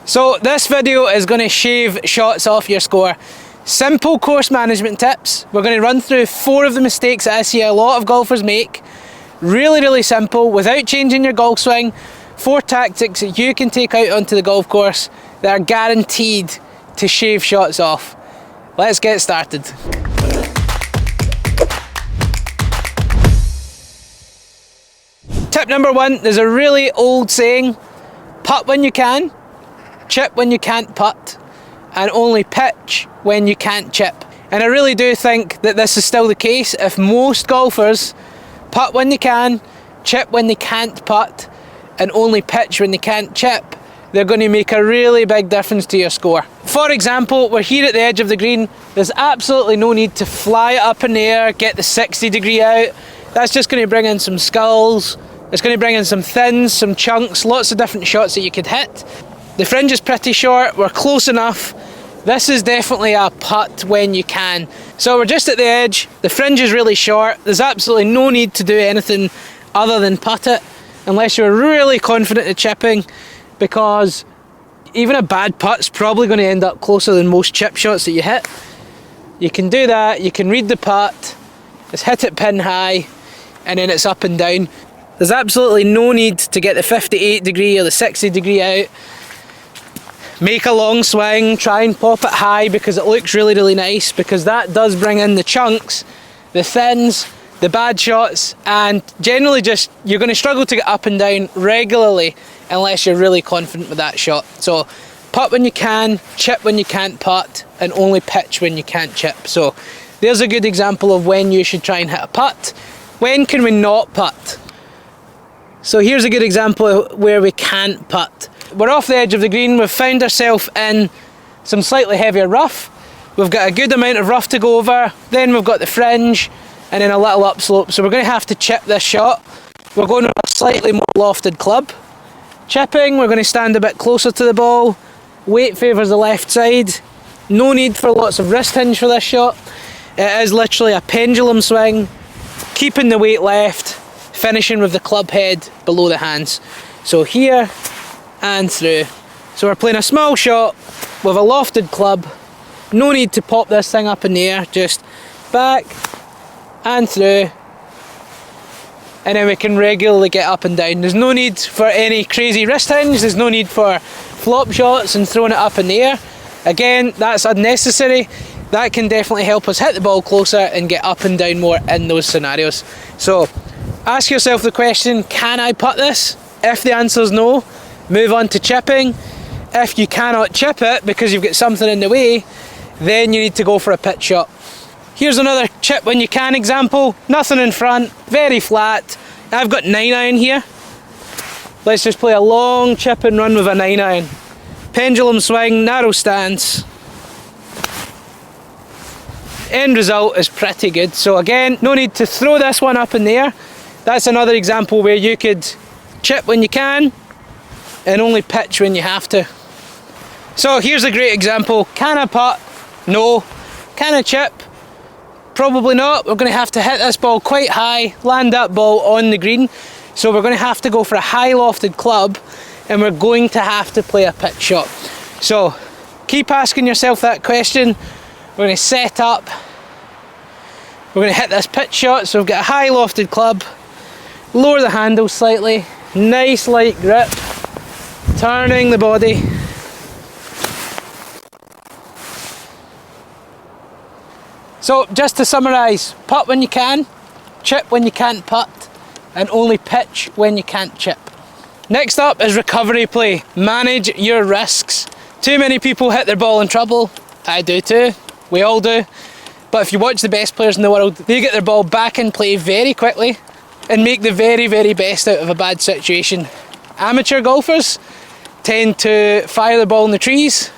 So this video is going to shave shots off your score. Simple course management tips. We're going to run through 4 of the mistakes that I see a lot of golfers make. Really simple, without changing your golf swing. 4 tactics that you can take out onto the golf course that are guaranteed to shave shots off. Let's get started. Tip number 1, there's a really old saying: putt when you can, chip when you can't putt, and only pitch when you can't chip. And I really do think that this is still the case. If most golfers putt when they can, chip when they can't putt, and only pitch when they can't chip, they're going to make a really big difference to your score. For example, we're here at the edge of the green. There's absolutely no need to fly it up in the air, get the 60 degree out. That's just going to bring in some skulls. It's going to bring in some thins, some chunks, lots of different shots that you could hit. The fringe is pretty short, we're close enough. This is definitely a putt when you can. So we're just at the edge, the fringe is really short, there's absolutely no need to do anything other than putt it, unless you're really confident at chipping, because even a bad putt's probably going to end up closer than most chip shots that you hit. You can do that, you can read the putt, it's hit it pin high, and then it's up and down. There's absolutely no need to get the 58 degree or the 60 degree out. Make a long swing, try and pop it high because it looks really nice, because that does bring in the chunks, the thins, the bad shots, and generally just you're going to struggle to get up and down regularly unless you're really confident with that shot. So putt when you can, chip when you can't putt, and only pitch when you can't chip. So there's a good example of when you should try and hit a putt. When can we not putt? So here's a good example of where we can't putt. We're off the edge of the green, we've found ourselves in some slightly heavier rough. We've got a good amount of rough to go over, then we've got the fringe, and then a little upslope. So we're going to have to chip this shot. We're going with a slightly more lofted club. Chipping, we're going to stand a bit closer to the ball. Weight favours the left side. No need for lots of wrist hinge for this shot. It is literally a pendulum swing, keeping the weight left, finishing with the club head below the hands. So here and through. So we're playing a small shot with a lofted club. No need to pop this thing up in the air, just back and through, and then we can regularly get up and down. There's no need for any crazy wrist hinge, there's no need for flop shots and throwing it up in the air. Again, that's unnecessary. That can definitely help us hit the ball closer and get up and down more in those scenarios. So ask yourself the question, can I putt this? If the answer is no, move on to chipping. If you cannot chip it because you've got something in the way, then you need to go for a pitch shot. Here's another chip when you can example. Nothing in front, very flat. I've got 9-iron here. Let's just play a long chip and run with a 9-iron. Pendulum swing, narrow stance. End result is pretty good. So again, no need to throw this one up in the air. That's another example where you could chip when you can and only pitch when you have to. So here's a great example. Can I putt? No. Can I chip? Probably not. We're going to have to hit this ball quite high, land that ball on the green. So we're going to have to go for a high lofted club, and we're going to have to play a pitch shot. So keep asking yourself that question. We're going to set up. We're going to hit this pitch shot. So we've got a high lofted club. Lower the handle slightly. Nice light grip. Turning the body. So just to summarise, putt when you can, chip when you can't putt, and only pitch when you can't chip. Next up is recovery play. Manage your risks. Too many people hit their ball in trouble. I do too. We all do. But if you watch the best players in the world, they get their ball back in play very quickly and make the very best out of a bad situation. Amateur golfers tend to fire the ball in the trees,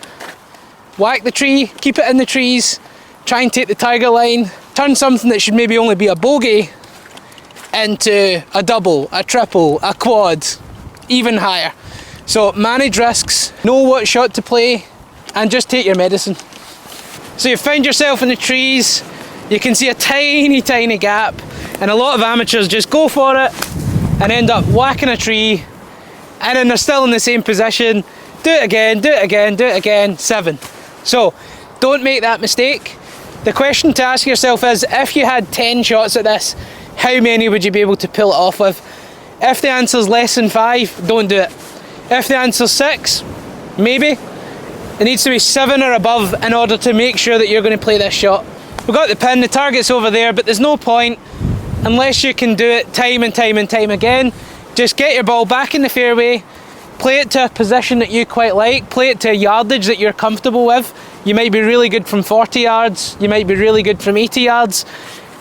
whack the tree, keep it in the trees, try and take the tiger line, turn something that should maybe only be a bogey into a double, a triple, a quad, even higher. So manage risks, know what shot to play, and just take your medicine. So you find yourself in the trees, you can see a tiny gap, and a lot of amateurs just go for it and end up whacking a tree, and then they're still in the same position, Do it again, do it again, do it again. 7. So, don't make that mistake. The question to ask yourself is, if you had 10 shots at this, how many would you be able to pull it off with? If the answer's less than 5, don't do it. If the answer's 6, maybe. It needs to be 7 or above in order to make sure that you're going to play this shot. We've got the pin, the target's over there, but there's no point unless you can do it time and time and time again. Just get your ball back in the fairway, play it to a position that you quite like, play it to a yardage that you're comfortable with. You might be really good from 40 yards, you might be really good from 80 yards.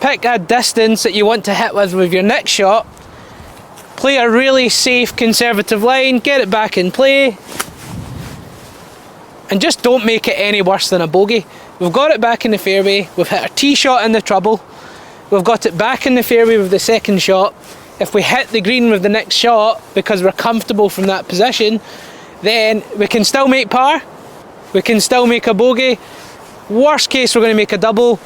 Pick a distance that you want to hit with your next shot. Play a really safe, conservative line, get it back in play, and just don't make it any worse than a bogey. We've got it back in the fairway, we've hit our tee shot in the trouble, we've got it back in the fairway with the second shot. If we hit the green with the next shot, because we're comfortable from that position, then we can still make par, we can still make a bogey. Worst case, we're going to make a double.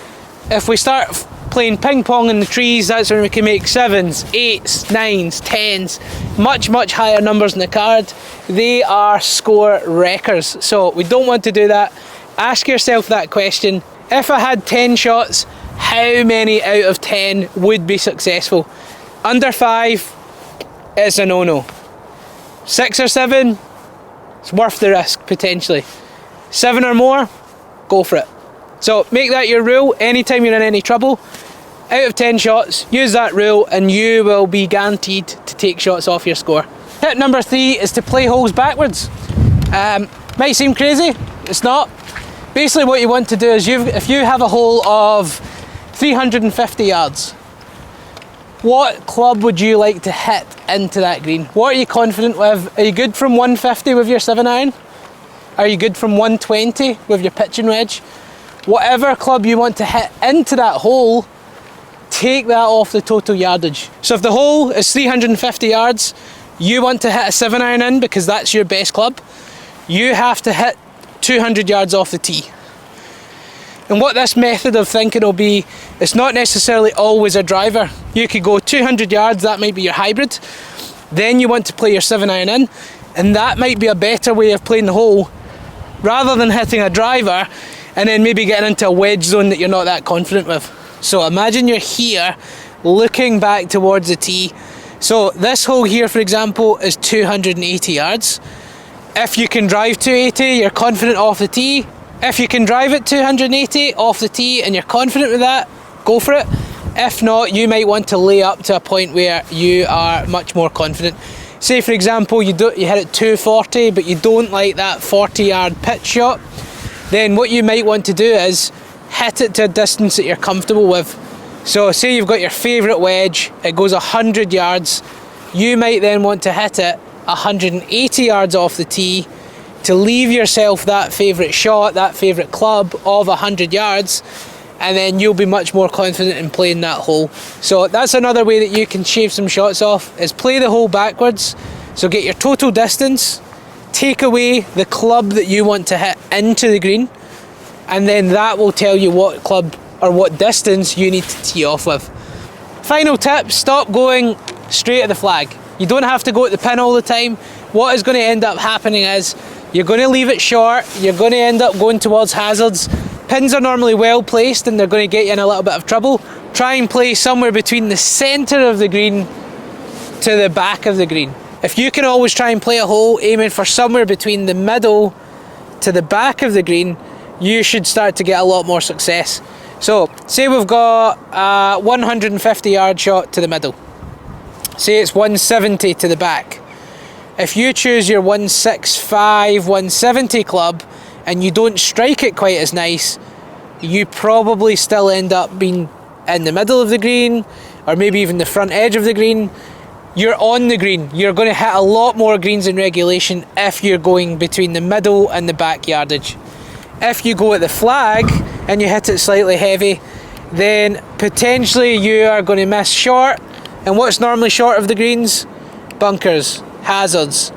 If we start playing ping pong in the trees, that's when we can make 7s, 8s, 9s, 10s, much higher numbers in the card. They are score wreckers, so we don't want to do that. Ask yourself that question. If I had 10 shots, how many out of 10 would be successful? Under 5, it's a no-no. 6 or 7, it's worth the risk potentially. 7 or more, go for it. So make that your rule. Anytime you're in any trouble, out of 10 shots, use that rule and you will be guaranteed to take shots off your score. Tip number 3 is to play holes backwards. Might seem crazy, it's not. Basically what you want to do is, if you have a hole of 350 yards, what club would you like to hit into that green? What are you confident with? Are you good from 150 with your 7-iron? Are you good from 120 with your pitching wedge? Whatever club you want to hit into that hole, take that off the total yardage. So if the hole is 350 yards, you want to hit a 7-iron in because that's your best club, you have to hit 200 yards off the tee. And what this method of thinking will be, it's not necessarily always a driver. You could go 200 yards, that might be your hybrid. Then you want to play your 7-iron in, and that might be a better way of playing the hole, rather than hitting a driver and then maybe getting into a wedge zone that you're not that confident with. So imagine you're here, looking back towards the tee. So this hole here, for example, is 280 yards. If you can drive 280, you're confident off the tee. If you can drive it 280 off the tee and you're confident with that, go for it. If not, you might want to lay up to a point where you are much more confident. Say for example, you hit it 240, but you don't like that 40-yard pitch shot, then what you might want to do is hit it to a distance that you're comfortable with. So say you've got your favourite wedge, it goes 100 yards, you might then want to hit it 180 yards off the tee to leave yourself that favourite shot, that favourite club of 100 yards, and then you'll be much more confident in playing that hole. So that's another way that you can shave some shots off, is play the hole backwards. So get your total distance, take away the club that you want to hit into the green, and then that will tell you what club or what distance you need to tee off with. Final tip, stop going straight at the flag. You don't have to go at the pin all the time. What is going to end up happening is you're going to leave it short, you're going to end up going towards hazards. Pins are normally well placed and they're going to get you in a little bit of trouble. Try and play somewhere between the centre of the green to the back of the green. If you can always try and play a hole aiming for somewhere between the middle to the back of the green, you should start to get a lot more success. So, say we've got a 150 yard shot to the middle. Say it's 170 to the back. If you choose your 165, 170 club and you don't strike it quite as nice, you probably still end up being in the middle of the green, or maybe even the front edge of the green. You're on the green. You're going to hit a lot more greens in regulation if you're going between the middle and the back yardage. If you go at the flag and you hit it slightly heavy, then potentially you are going to miss short. And what's normally short of the greens? Bunkers, hazards,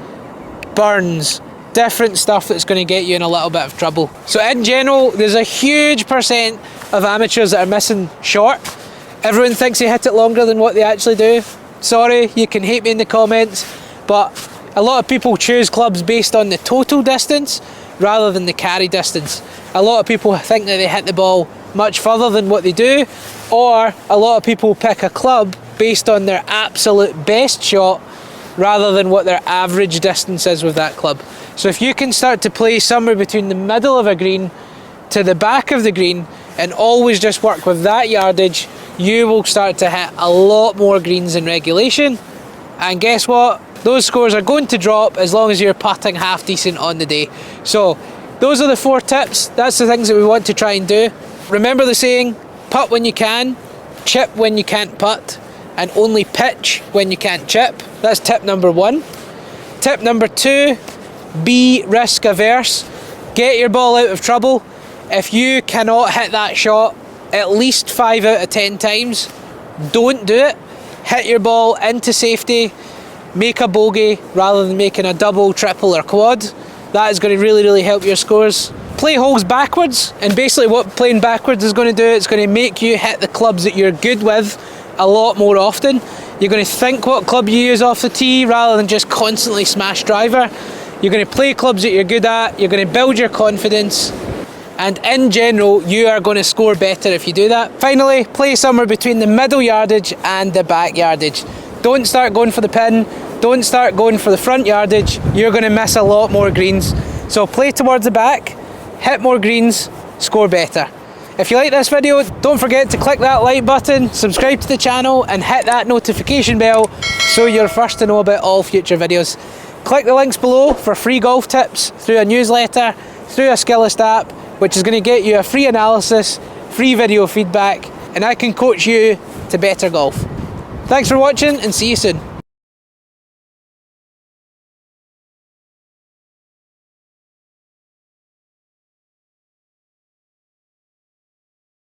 burns, different stuff that's going to get you in a little bit of trouble. So in general, there's a huge percent of amateurs that are missing short. Everyone thinks they hit it longer than what they actually do. Sorry, you can hate me in the comments, but A lot of people choose clubs based on the total distance rather than the carry distance. A lot of people think that they hit the ball much further than what they do, or a lot of people pick a club based on their absolute best shot rather than what their average distance is with that club. So if you can start to play somewhere between the middle of a green to the back of the green and always just work with that yardage, you will start to hit a lot more greens in regulation. And guess what? Those scores are going to drop as long as you're putting half decent on the day. So those are the 4 tips. That's the things that we want to try and do. Remember the saying, putt when you can, chip when you can't putt, and only pitch when you can't chip. That's tip number 1. Tip number 2, be risk averse. Get your ball out of trouble. If you cannot hit that shot at least 5 out of 10 times, don't do it. Hit your ball into safety, make a bogey rather than making a double, triple or quad. That is going to really help your scores. Play holes backwards, and basically what playing backwards is going to do, it's going to make you hit the clubs that you're good with a lot more often. You're going to think what club you use off the tee rather than just constantly smash driver. You're going to play clubs that you're good at, you're going to build your confidence, and in general you are going to score better if you do that. Finally, play somewhere between the middle yardage and the back yardage. Don't start going for the pin, don't start going for the front yardage, you're going to miss a lot more greens. So play towards the back, hit more greens, score better. If you like this video, don't forget to click that like button, subscribe to the channel and hit that notification bell so you're first to know about all future videos. Click the links below for free golf tips through a newsletter, through a Skillist app, which is going to get you a free analysis, free video feedback, and I can coach you to better golf. Thanks for watching and see you soon.